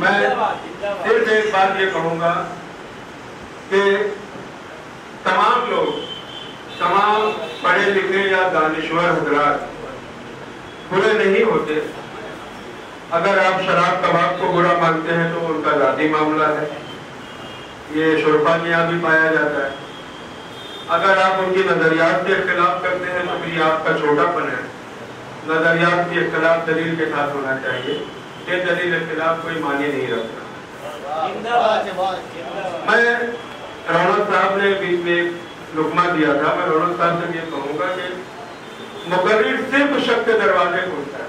मैं सिर्फ एक बात ये कहूंगा कि तमाम लोग, तमाम पढ़े लिखे या दानिश्वर हजरात बुरे नहीं होते। अगर आप शराब कबाब को बुरा मानते हैं तो उनका जाती मामला है, ये शुरफा के यहाँ भी पाया जाता है। अगर आप उनकी नजरियात के खिलाफ करते हैं तो फिर आपका छोटापन है। नजरियात के खिलाफ दलील के साथ होना चाहिए, ये दलील के खिलाफ कोई मानी नहीं रखता। मैं रौनक साहब ने बीच में लुकमा दिया था, मैं रौनक साहब से ये कहूंगा कि मुकर्रिर सिर्फ शक के दरवाजे खोलता है,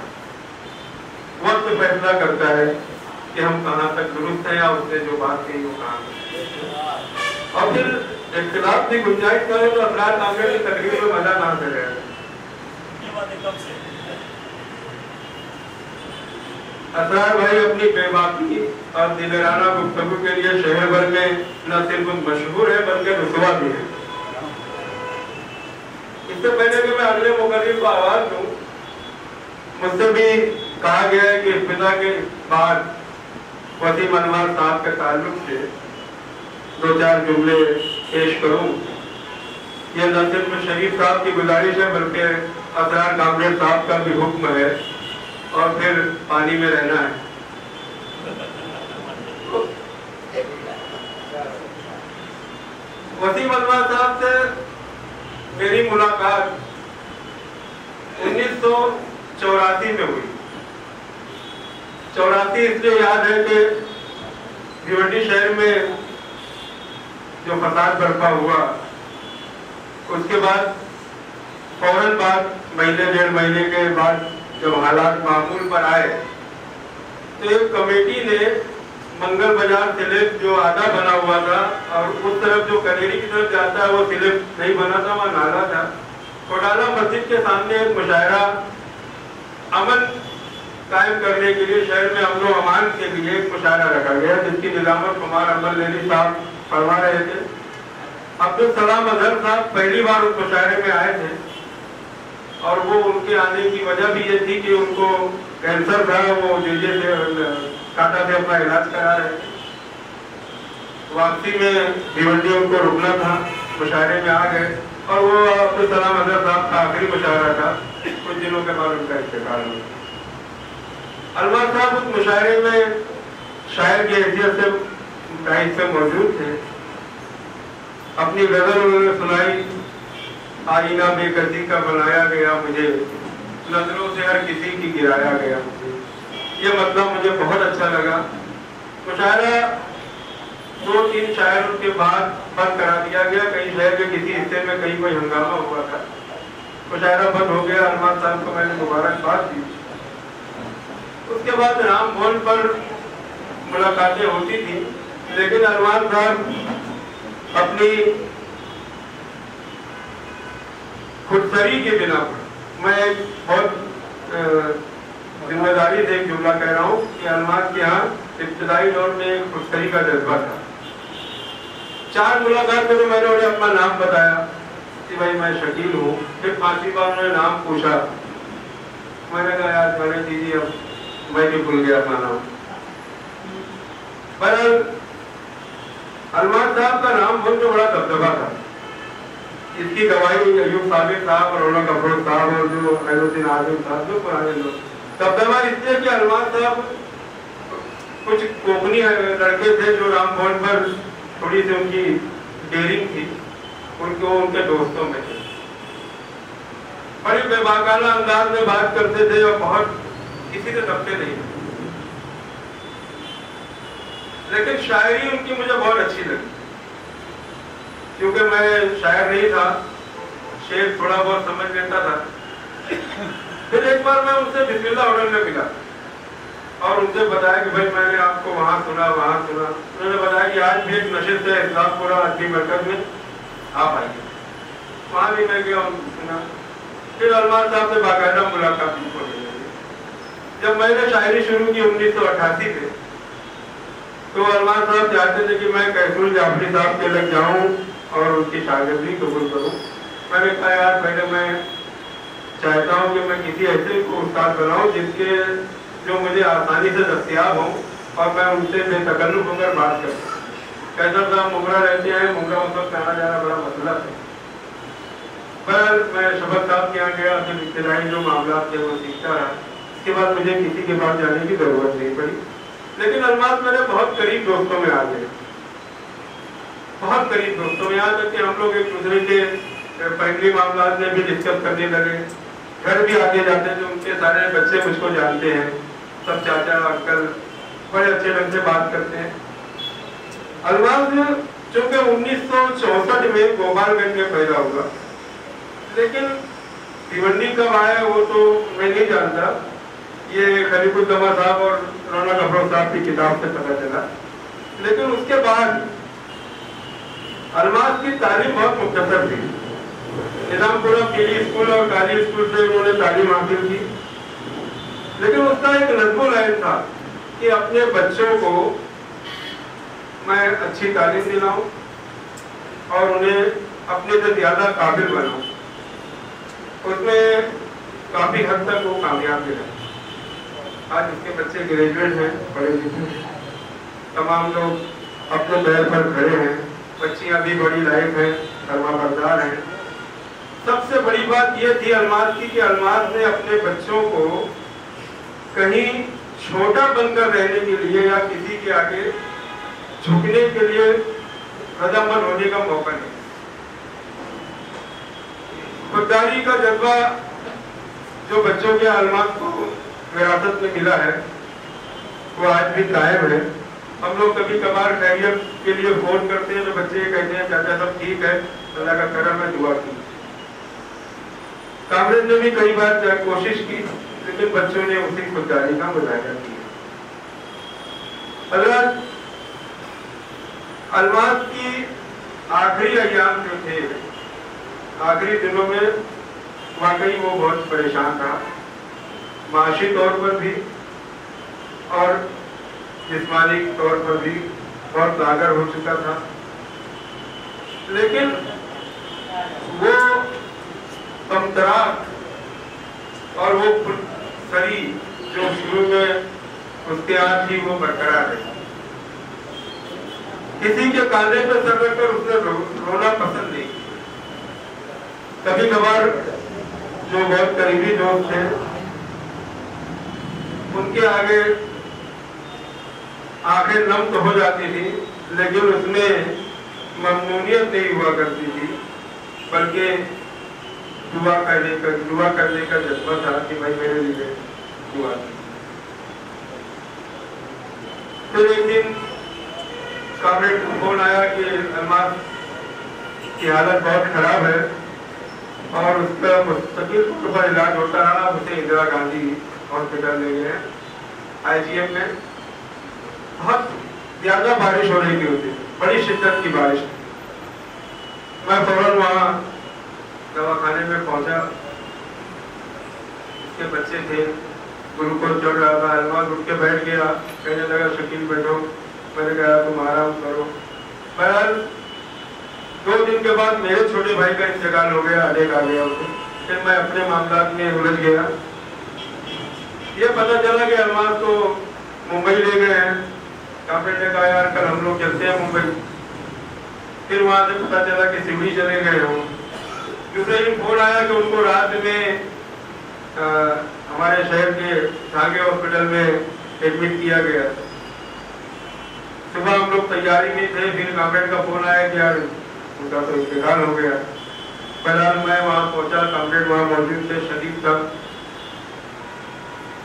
वक्त फैसला करता है कि हम कहाँ तक दुरुस्त हैं या उसने जो बात कही वो कहाँ। और फिर इख्तिलाफ की गुंजाइश करे तो अफराद कांग्रेस की तकरीर में मजा ना से रहे। असरार भाई अपनी बेबाकी और दिलराना गुफ्तगू के लिए शहर भर में न सिर्फ मशहूर है बल्कि रुसवा भी है। इससे पहले कि मैं अगले मुकर्रिर को आवाज दूं, मुझसे भी कहा गया है कि इफ्तिताह के बाद वसीम अनवर साहब के ताल्लुक से दो चार जुमले पेश करूं। यह न सिर्फ शरीफ साहब की गुजारिश है बल्कि असरार कामरेड साहब का भी हुक्म है और फिर पानी में रहना है। वसीम अनवर साहब से मेरी मुलाकात 1984 में हुई। 84 इसलिए याद है कि भिवंडी शहर में जो फसाद बर्पा हुआ, उसके बाद फौरन बाद महीने डेढ़ महीने के बाद जब हालात मामूल पर आए तो एक कमेटी ने मंगल बाजार स्लिप जो आधा बना हुआ था और उस तरफ जो कनेरी की तरफ जाता है वो स्लिप नहीं बना था, वहाँ नाला था। कोटाला मस्जिद के सामने एक मुशायरा अमन कायम करने के लिए, शहर में अमन व अमान के लिए एक मुशायरा रखा गया जिसकी निजामत कुमार अमल लेनी साहब फरमा रहे थे। अब्दुल सलाम अजहर साहब पहली बार उस मुशायरे में आए थे और वो उनके आने की वजह भी ये थी कि उनको कैंसर था, वो जेजे से काटा से अपना इलाज करा रहे थे। वापसी में भिवंडी उनको रुकना था, मुशायरे में आ गए और वो अब्दुल सलाम अजहर साहब का आखिरी मुशायरा था। कुछ दिनों के बाद उनका इंतकाल हुआ। अनवर साहब उस मुशायरे में शायर की हैसियत से मौजूद थे। अपनी गजल उन्होंने सुनाई, आईना बेकसी का बनाया गया मुझे, नजरों से हर किसी की गिराया गया मुझे। ये मतलब मुझे बहुत अच्छा लगा। मुशायरा 2-3 शायरों के बाद बंद करा दिया गया। कहीं शहर के किसी हिस्से में कहीं कोई हंगामा हुआ था, मुशायरा बंद हो गया। अनवर साहब को मैंने मुबारकबाद दी। उसके बाद राम भवन पर मुलाकातें होती थी, लेकिन अनवर साहब अपनी खुदसरी के बिना पर, मैं एक बहुत जिम्मेदारी से एक जुमला कह रहा हूँ कि अनवर के यहाँ इब्तदाई दौर में खुदसरी का जज्बा था। 4 मुलाकात में तो मैंने उन्हें अपना नाम बताया कि भाई मैं शकील हूँ। फिर 5वीं बार उन्होंने नाम पूछा, मैंने कहा यार मैंने दीजिए, अब मैं भी भूल गया अपना नाम। पर अनवर साहब का नाम मुझे बड़ा दबदबा था। इसकी गवाही अयूब साबिर साहब और रौनक अफरोज साहब और जो खैरुद्दीन आजम साहब, जो पुराने लोग। दबदबा इसलिए कि अनवर साहब कुछ कोकनी लड़के थे जो राम भवन पर थोड़ी सी उनकी डेयरिंग थी, उनको उनके दोस्तों में थे। बड़े बेबाकाना अंदाज में बात करते थे और बहुत किसी से दबते नहीं। लेकिन शायरी उनकी मुझे बहुत अच्छी लगी, क्योंकि मैं शायर नहीं था, शेर थोड़ा बहुत समझ लेता था। फिर एक बार मैं उनसे बिस्मिल्लाह होटल में मिला। और उनसे बताया कि भाई मैंने आपको वहाँ सुना। उन्होंने बताया कि आज भी एक नशे से इस्लामपुरा अड्डी मरकज में आप आइए। वहाँ भी मैं गया, सुना। फिर अलमार साहब से बाकायदा मुलाकात हो गई। जब मैंने शायरी शुरू की 1988 में, तो अलमार साहब चाहते थे कि मैं कैसुल जाफरी साहब के लग जाऊँ और उनकी शागिर्दी कबूल करूँ। मैंने कहा यार पहले मैं चाहता हूँ कि मैं किसी ऐसे को उस्ताद बनाऊँ जिसके जो मुझे आसानी से दस्तियाब हो और मैं उनसे बेतकल्लुफ़ होकर बात करूँ। कैसर साहब मुगरा रहते हैं, मुगरा उस वक्त आना जाना बड़ा मसला था। पर मैं शबत साहब के यहाँ गया, फिर इब्तिदाई जो मामला थे वो सीखता रहा। इसके बाद मुझे किसी के पास जाने की जरूरत नहीं पड़ी। लेकिन अलमास मेरे बहुत करीब दोस्तों में आ गए, बहुत करीब दोस्तों में, यहाँ तक कि हम लोग एक दूसरे के फैमिली मामला में भी डिस्कस करने लगे। घर भी आगे जाते हैं, उनके सारे बच्चे मुझको जानते हैं, सब चाचा अंकल बड़े अच्छे ढंग से बात करते हैं। अलमास चूंकि 1964 में गोपालगंज में पैदा हुआ, लेकिन भिवंडी कब आया वो तो मैं नहीं जानता। ये खलीफुद्दौला साहब और रौनक अफरोज साहब की किताब से पता चला। लेकिन उसके बाद अलमास की तालीम बहुत मुख्तसर थी। निजामपुरा पीली स्कूल और काली स्कूल से उन्होंने तालीम हासिल की। लेकिन उसका एक नज़्म लाइन था कि अपने बच्चों को मैं अच्छी तालीम दिलाऊं और उन्हें अपने से ज्यादा काबिल बनाऊं। उसमें काफी हद तक वो कामयाब भी रहे। आज उसके बच्चे ग्रेजुएट हैं, पढ़े लिखे हैं, तमाम लोग अपने पैर पर खड़े हैं, बच्चियां भी बड़ी लायक हैं, फरमाबरदार हैं। सबसे बड़ी बात यह थी अलमास की कि अलमास ने अपने बच्चों को कहीं छोटा बनकर रहने के लिए या किसी के आगे झुकने के लिए रजामंद होने का मौका नहीं। खुददारी का जज्बा जो बच्चों के अलमास को विरासत में मिला है वो आज भी कायम है। हम लोग कभी कभार खैरियत के लिए फोन करते हैं तो बच्चे कहते हैं चाचा सब ठीक है, अल्लाह का करम है, दुआ की। कांग्रेस ने भी कई बार कोशिश की, लेकिन बच्चों ने उसी खुददारी का मुजाहिरा किया। हज़रत अलमास की आखिरी अय्याम जो थे, आखिरी दिनों में वाकई वो बहुत परेशान था, माशी तौर पर भी और जिस्मानी तौर पर भी बहुत लागर हो चुका था। लेकिन वो तमतराक और वो सरी जो शुरू में उसके आज ही वो बरकरार रही। किसी के कांधे पर सर रखकर उसने रोना पसंद नहीं। कभी कभार जो बहुत करीबी दोस्त थे उनके आगे आंखें नम तो हो जाती थी, लेकिन उसमें ममनूनियत नहीं हुआ करती थी, बल्कि दुआ करने का जज्बा था कि भाई मेरे लिए दुआ की। फिर एक दिन काबिनेट को फोन आया कि अलमास की हालत बहुत खराब है और उसका मुस्तकिल तौर पर इलाज होता रहा। उसे इंदिरा गांधी हॉस्पिटल ले गए IGM में। बहुत ज्यादा बारिश हो रही थी, बड़ी शिद्दत की बारिश। मैं फौरन वहाँ दवाखाने में पहुंचा। उसके बच्चे थे, ग्लूकोज चढ़ रहा था। अलमास उठ के बैठ गया, कहने लगा शकील बैठो। मैंने कहा तुम आराम करो। बहरहाल 2 दिन के बाद मेरे छोटे भाई का इंतकाल हो गया, अटैक आ गया उसे। फिर मैं अपने मामलात में उलझ गया। ये पता चला कि अलमास को मुंबई ले गए हैं। काफी ने कहा यार कल हम लोग चलते हैं मुंबई। फिर वहां से पता चला कि सिवनी चले गए हो। दूसरे दिन फोन आया कि उनको रात में हमारे शहर के धागे हॉस्पिटल में एडमिट किया गया। सुबह हम लोग तैयारी में थे, फिर गवर्नमेंट का फोन आया कि यार उनका तो इंतकाल हो गया। बहरहाल मैं वहाँ पहुंचा, गवर्नमेंट वहाँ मौजूद थे। शरीफ साहब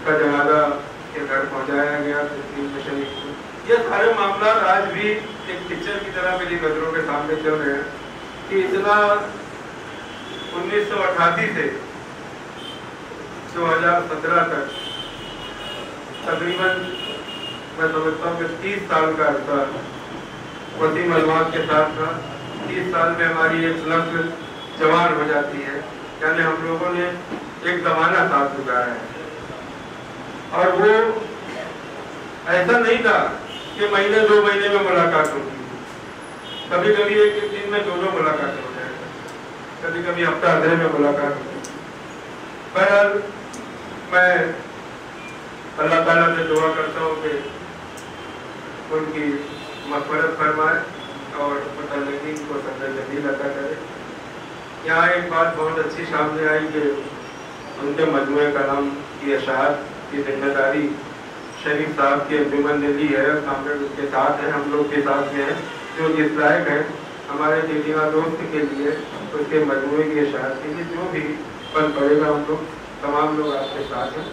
का जनाजा के घर पहुंचाया गया। ये सारे मामला आज भी एक पिक्चर की तरह मेरी नजरों के सामने चल रहे हैं कि इतना 1988 से 2017 तक तकरीबन मैं समझता हूँ कि 30 साल का अर्सा वसीम अलवाक के साथ था। 30 साल में हमारी एक नस्ल जवान हो जाती है, यानी हम लोगों ने एक जमाना साथ गुजारा है। और वो ऐसा नहीं था कि महीने 2 महीने में मुलाकात होती, कभी कभी एक दिन में 2 मुलाकातें हो जाए, कभी कभी हफ्ता आधे में मुलाकात होती। बहरहाल मैं अल्लाह ताला से दुआ करता हूँ कि उनकी मग़फ़िरत फरमाए और मुतल्लिक़ीन को सज़ा जमील अता करे। यहाँ एक बात बहुत अच्छी सामने आई कि उनके मजमूए का नाम की अशात की जिम्मेदारी शरीफ साहब की अंजुमन ने ली है। कामरेड उसके साथ हैं, हम लोग के साथ में हैं, जो जिस लायक है हमारे दीदिया दोस्त के लिए उसके मजमूए की अशात के लिए जो भी फल पड़ेगा हम लोग तमाम लोग आपके साथ हैं।